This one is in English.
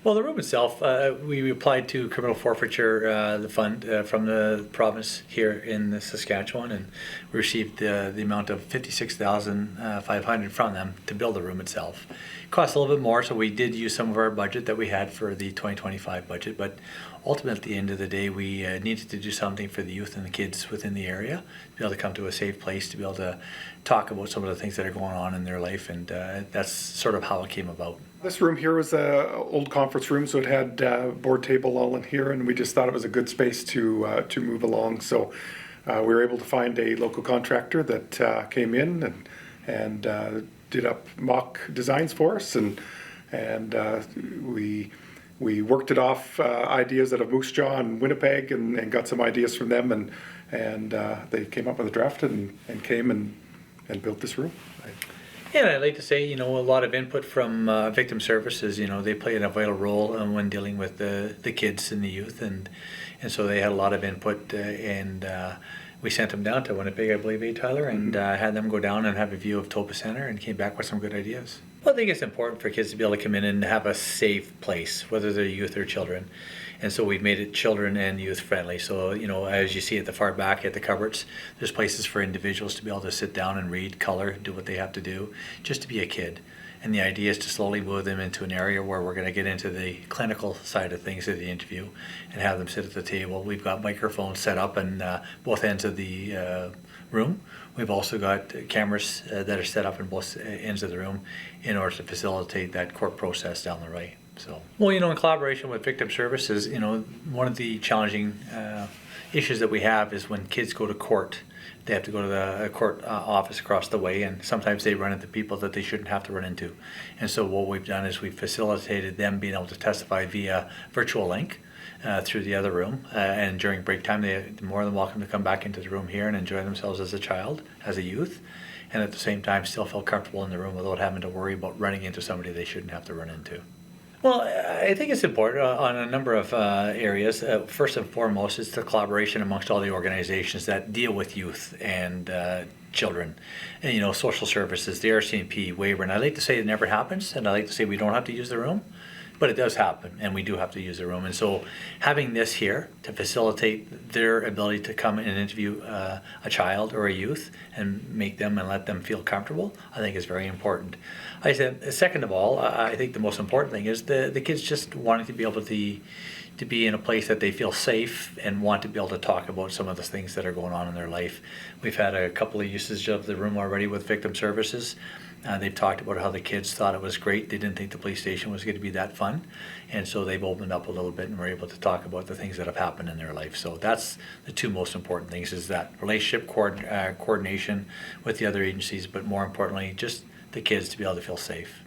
Well, the room itself, we applied to criminal forfeiture, the fund from the province here in Saskatchewan, and we received the amount of 56,500 from them to build the room itself. It cost a little bit more, so we did use some of our budget that we had for the 2025 budget, but ultimately at the end of the day, we needed to do something for the youth and the kids within the area, to be able to come to a safe place, to be able to talk about some of the things that are going on in their life, and that's sort of how it came about. This room here was an old conference room, so it had a board table all in here, and we just thought it was a good space to move along. So we were able to find a local contractor that came in and did up mock designs for us, and we worked it off ideas out of Moose Jaw and Winnipeg, and got some ideas from them, and they came up with a draft and came and built this room. Yeah, I'd like to say, a lot of input from victim services. They play a vital role when dealing with the kids and the youth, and so they had a lot of input, and we sent them down to Winnipeg, I believe, Tyler, and had them go down and have a view of Topa Center, and came back with some good ideas. Well, I think it's important for kids to be able to come in and have a safe place, whether they're youth or children. And so we've made it children and youth friendly. So, as you see at the far back at the cupboards, there's places for individuals to be able to sit down and read, color, do what they have to do, just to be a kid. And the idea is to slowly move them into an area where we're going to get into the clinical side of things at the interview and have them sit at the table. We've got microphones set up in both ends of the room. We've also got cameras that are set up in both ends of the room in order to facilitate that court process down the right. So, well, in collaboration with victim services, one of the challenging issues that we have is when kids go to court, they have to go to the court office across the way, and sometimes they run into people that they shouldn't have to run into. And so what we've done is we've facilitated them being able to testify via virtual link through the other room, and during break time they're more than welcome to come back into the room here and enjoy themselves as a child, as a youth, and at the same time still feel comfortable in the room without having to worry about running into somebody they shouldn't have to run into. Well, I think it's important on a number of areas. First and foremost, it's the collaboration amongst all the organizations that deal with youth and children, and social services, the RCMP, waiver. And I like to say it never happens, and I like to say we don't have to use the room, but it does happen, and we do have to use the room. And so having this here to facilitate their ability to come and interview a child or a youth and make them and let them feel comfortable, I think is very important. I said, second of all, I think the most important thing is the kids just wanting to be able to be in a place that they feel safe and want to be able to talk about some of the things that are going on in their life. We've had a couple of uses of the room already with victim services. They've talked about how the kids thought it was great. They didn't think the police station was going to be that fun. And so they've opened up a little bit and were able to talk about the things that have happened in their life. So that's the two most important things, is that relationship coordination with the other agencies, but more importantly, just the kids to be able to feel safe.